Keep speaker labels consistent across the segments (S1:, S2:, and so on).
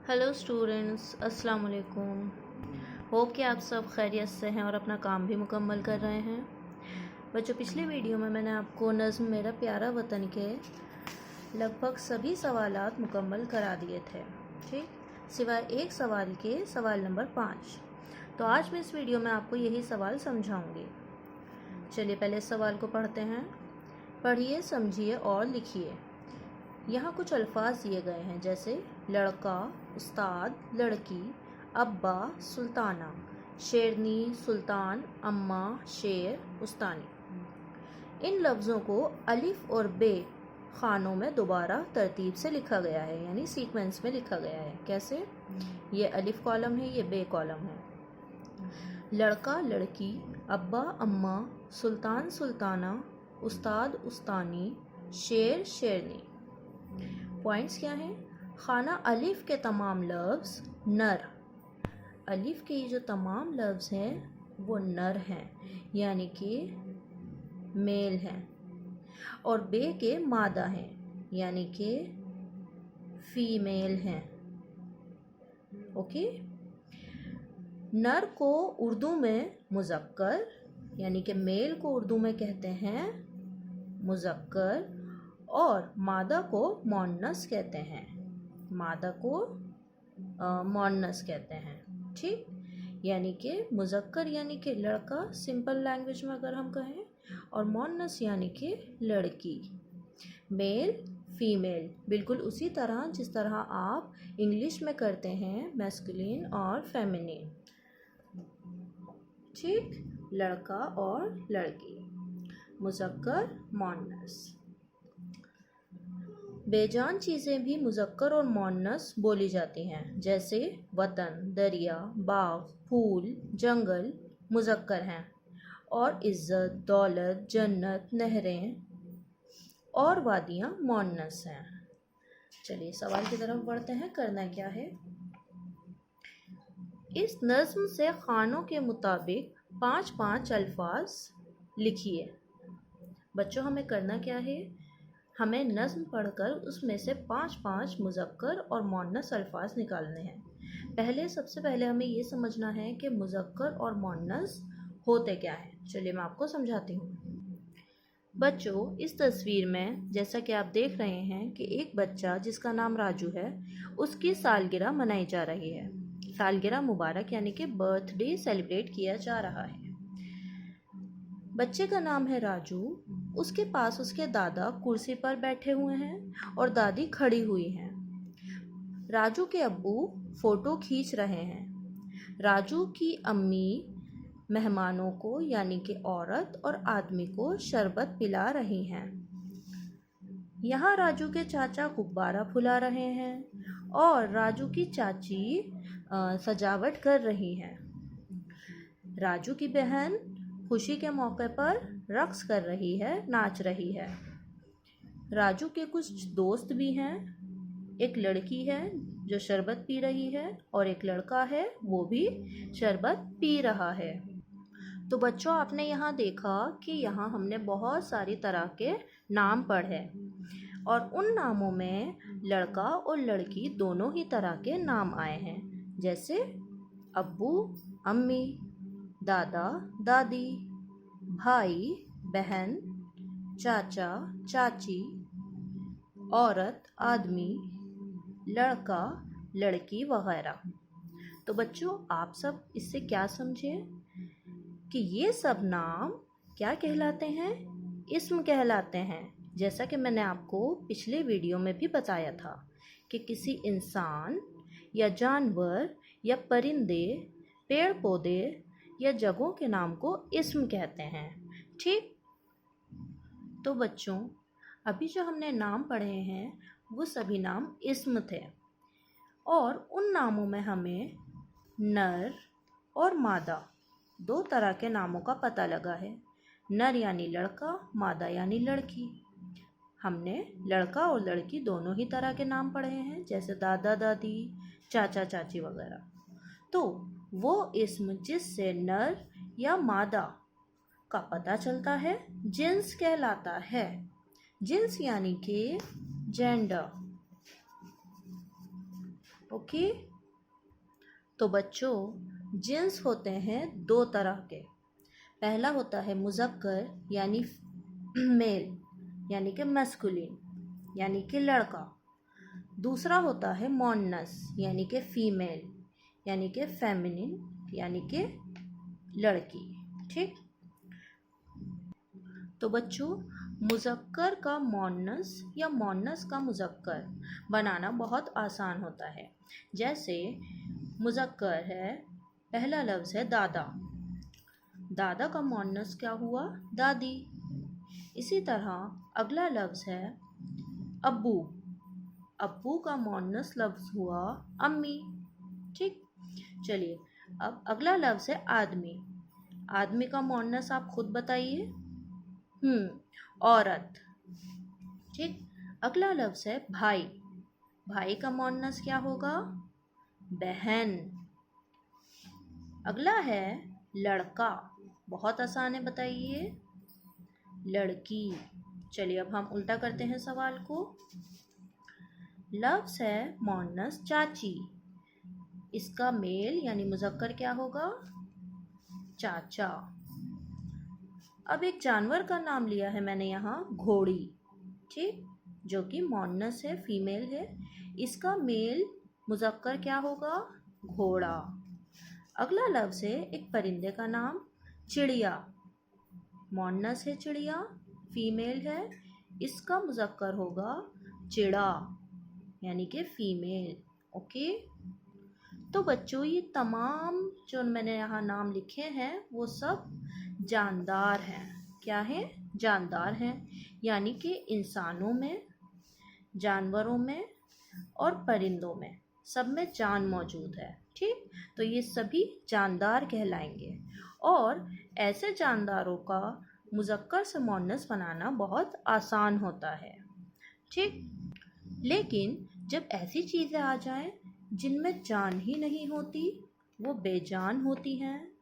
S1: Hello students, अस्सलाम वालेकुम। Hope कि आप सब खैरियत से हैं और अपना काम भी मुकम्मल कर रहे हैं। बच्चों, पिछली वीडियो में मैंने आपको नज़्म मेरा प्यारा वतन के लगभग सभी सवालात मुकम्मल करा दिए थे, ठीक, सिवाय एक सवाल के, सवाल नंबर 5। तो आज मैं इस वीडियो में आपको यही सवाल समझाऊंगी। चलिए पहले इस सवाल को पढ़ते हैं। पढ़िए, समझिए और लिखिए। यहाँ कुछ अल्फाज दिए गए हैं, जैसे लड़का, उस्ताद, लड़की, अब्बा, सुल्ताना, शेरनी, सुल्तान, अम्मा, शेर, उस्तानी। इन लफ्ज़ों को अलिफ और बे खानों में दोबारा तरतीब से लिखा गया है, यानी सीक्वेंस में लिखा गया है। कैसे? ये अलिफ कॉलम है, ये बे कॉलम है। लड़का, लड़की, अब्बा, अम्मा, सुल्तान, सुल्ताना, उस्ताद, उस्तानी, शेर, शेरनी। पॉइंट्स क्या हैं? खाना अलिफ के तमाम लफ्ज़ नर, अलिफ के ये जो तमाम लफ्ज़ हैं वो नर हैं, यानी कि मेल हैं, और बे के मादा हैं, यानी कि फीमेल हैं। ओके। नर को उर्दू में मुज़क्कर, यानी कि मेल को उर्दू में कहते हैं मुज़क्कर, और मादा को मोन्नस कहते हैं, मादा को मोन्नस कहते हैं, ठीक। यानी कि मुज़क्कर यानी कि लड़का सिंपल लैंग्वेज में अगर हम कहें, और मोन्नस यानी कि लड़की, मेल फीमेल, बिल्कुल उसी तरह जिस तरह आप इंग्लिश में करते हैं मैस्कुलिन और फेमिनिन, ठीक। लड़का और लड़की, मुज़क्कर मोन्नस। बेजान चीज़ें भी मुज़क्कर और मोन्नस बोली जाती हैं, जैसे वतन, दरिया, बाग, फूल, जंगल मुज़क्कर हैं, और इज़्ज़त, दौलत, जन्नत, नहरें और वादियाँ मोन्नस हैं। चलिए सवाल की तरफ बढ़ते हैं। करना क्या है? इस नज़्म से खानों के मुताबिक 5-5 अल्फाज लिखिए। बच्चों, हमें करना क्या है? हमें नज़्म पढ़कर उसमें से 5-5 मुज़क्कर और मोन्नस अल्फाज निकालने हैं। सबसे पहले हमें ये समझना है कि मुज़क्कर और मोन्नस होते क्या हैं। चलिए मैं आपको समझाती हूँ। बच्चों, इस तस्वीर में जैसा कि आप देख रहे हैं कि एक बच्चा जिसका नाम राजू है, उसकी सालगिरह मनाई जा रही है। सालगिरह मुबारक यानी कि बर्थडे सेलिब्रेट किया जा रहा है। बच्चे का नाम है राजू। उसके पास उसके दादा कुर्सी पर बैठे हुए हैं और दादी खड़ी हुई हैं। राजू के अब्बू फ़ोटो खींच रहे हैं। राजू की अम्मी मेहमानों को, यानी कि औरत और आदमी को, शरबत पिला रही हैं। यहाँ राजू के चाचा गुब्बारा फुला रहे हैं और राजू की चाची सजावट कर रही हैं। राजू की बहन खुशी के मौके पर रक्स कर रही है, नाच रही है। राजू के कुछ दोस्त भी हैं। एक लड़की है जो शरबत पी रही है, और एक लड़का है वो भी शरबत पी रहा है। तो बच्चों, आपने यहाँ देखा कि यहाँ हमने बहुत सारी तरह के नाम पढ़े, और उन नामों में लड़का और लड़की दोनों ही तरह के नाम आए हैं, जैसे अब्बू, अम्मी, दादा, दादी, भाई, बहन, चाचा, चाची, औरत, आदमी, लड़का, लड़की वगैरह। तो बच्चों, आप सब इससे क्या समझे कि ये सब नाम क्या कहलाते हैं? इस्म कहलाते हैं। जैसा कि मैंने आपको पिछले वीडियो में भी बताया था कि किसी इंसान या जानवर या परिंदे, पेड़ पौधे या जगहों के नाम को इस्म कहते हैं, ठीक। तो बच्चों, अभी जो हमने नाम पढ़े हैं वो सभी नाम इस्म थे, और उन नामों में हमें नर और मादा दो तरह के नामों का पता लगा है। नर यानी लड़का, मादा यानी लड़की। हमने लड़का और लड़की दोनों ही तरह के नाम पढ़े हैं, जैसे दादा दादी, चाचा चाची वगैरह। तो वो इस्म जिससे नर या मादा का पता चलता है जिन्स कहलाता है। जिन्स यानी कि जेंडर। ओके। तो बच्चों, जिन्स होते हैं दो तरह के। पहला होता है मुज़क्कर यानी मेल, यानी कि मैस्कुलिन, यानी कि लड़का। दूसरा होता है मोन्नस यानी कि फीमेल, यानी कि फेमिनिन, यानी कि लड़की। ठीक। तो बच्चों, मुज़क्कर का मोन्नस या मोन्नस का मुज़क्कर बनाना बहुत आसान होता है। जैसे मुज़क्कर है, पहला लफ्ज़ है दादा। दादा का मोन्नस क्या हुआ? दादी। इसी तरह अगला लफ्ज़ है अब्बू। अब्बू का मोन्नस लफ्ज़ हुआ अम्मी। ठीक। चलिए, अब अगला लफ्ज़ है आदमी। आदमी का मोन्नस आप खुद बताइए। औरत। ठीक। अगला लफ्ज़ है भाई। भाई का मोन्नस क्या होगा? बहन। अगला है लड़का। बहुत आसान है, बताइए। लड़की। चलिए, अब हम उल्टा करते हैं सवाल को। लफ्ज़ है मोन्नस चाची। इसका मेल यानी मुज़क्कर क्या होगा? चाचा। अब एक जानवर का नाम लिया है मैंने यहाँ, घोड़ी। ठीक। जो कि मोन्नस है, फीमेल है। इसका मेल मुज़क्कर क्या होगा? घोड़ा। अगला लफ्ज़ है एक परिंदे का नाम, चिड़िया। मोन्नस है चिड़िया, फीमेल है। इसका मुज़क्कर होगा चिड़ा, यानी कि फीमेल। ओके। तो बच्चों, ये तमाम जो मैंने यहाँ नाम लिखे हैं वो सब जानदार हैं। क्या है? जानदार हैं, यानी कि इंसानों में, जानवरों में और परिंदों में, सब में जान मौजूद है। ठीक। तो ये सभी जानदार कहलाएंगे। और ऐसे जानदारों का मुज़क्कर से मोन्नस बनाना बहुत आसान होता है। ठीक। लेकिन जब ऐसी चीज़ें आ जाएं जिनमें जान ही नहीं होती, वो बेजान होती हैं,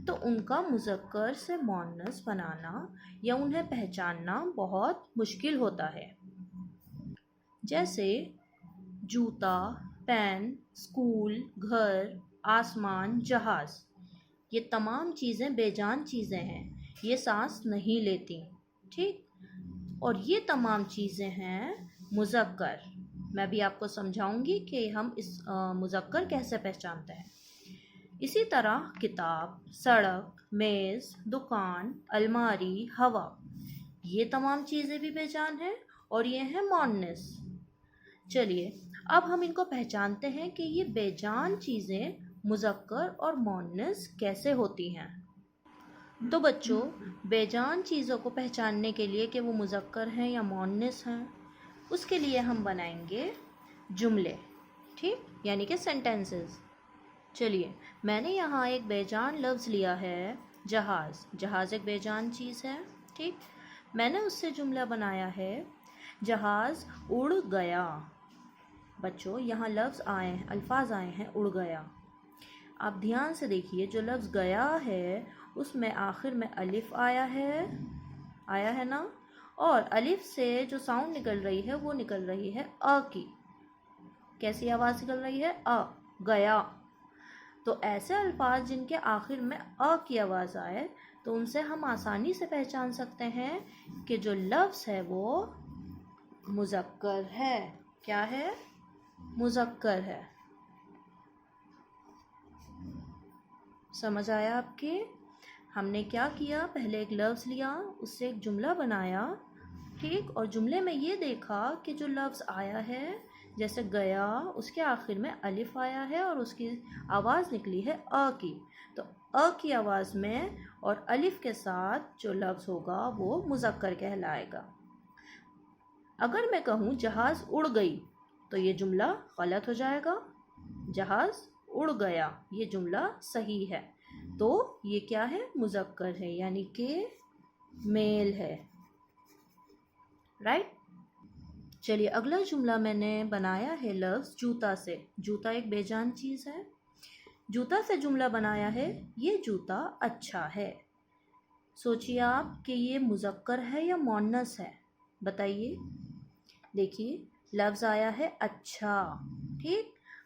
S1: तो उनका मुज़क्कर से मोन्नस बनाना या उन्हें पहचानना बहुत मुश्किल होता है। जैसे जूता, पेन, स्कूल, घर, आसमान, जहाज़। ये तमाम चीज़ें बेजान चीज़ें हैं, ये सांस नहीं लेती। ठीक। और ये तमाम चीज़ें हैं मुज़क्कर। मैं भी आपको समझाऊंगी कि हम इस मुज़क्कर कैसे पहचानते हैं। इसी तरह किताब, सड़क, मेज़, दुकान, अलमारी, हवा, ये तमाम चीज़ें भी बेजान हैं और ये हैं मोन्नस। चलिए, अब हम इनको पहचानते हैं कि ये बेजान चीज़ें मुज़क्कर और मोन्नस कैसे होती हैं। तो बच्चों, बेजान चीज़ों को पहचानने के लिए कि वो मुज़क्कर हैं या मोन्नस हैं, उसके लिए हम बनाएंगे जुमले। ठीक। यानी कि सेंटेंसेस। चलिए, मैंने यहाँ एक बेजान लफ्ज़ लिया है, जहाज़। जहाज़ एक बेजान चीज़ है। ठीक। मैंने उससे जुमला बनाया है, जहाज़ उड़ गया। बच्चों, यहाँ लफ्ज़ आए हैं, अल्फाज आए हैं उड़ गया। आप ध्यान से देखिए, जो लफ्ज़ गया है उसमें आखिर में अलिफ आया है ना। और अलिफ से जो साउंड निकल रही है वो निकल रही है अ की। कैसी आवाज़ निकल रही है? अ, गया। तो ऐसे अल्फाज जिनके आखिर में अ की आवाज़ आए, तो उनसे हम आसानी से पहचान सकते हैं कि जो लफ्ज़ है वो मुज़क्कर है। क्या है? मुज़क्कर है। समझ आया आपके? हमने क्या किया? पहले एक लफ्ज़ लिया, उससे एक जुमला बनाया। ठीक। और जुमले में ये देखा कि जो लफ्ज़ आया है, जैसे गया, उसके आखिर में अलिफ आया है और उसकी आवाज़ निकली है अ की। तो अ की आवाज़ में और अलिफ के साथ जो लफ्ज़ होगा वो मुज़क्कर कहलाएगा। अगर मैं कहूँ जहाज़ उड़ गई, तो ये जुमला गलत हो जाएगा। जहाज़ उड़ गया, ये जुमला सही है। तो ये क्या है? मुज़क्कर है, यानी कि मेल है। राइट। चलिए, अगला जुमला मैंने बनाया है लफ्ज़ जूता से। जूता एक बेजान चीज़ है। जूता से जुमला बनाया है, ये जूता अच्छा है। सोचिए आप कि ये मुज़क्कर है या मोन्नस है, बताइए। देखिए, लफ्ज़ आया है अच्छा। ठीक।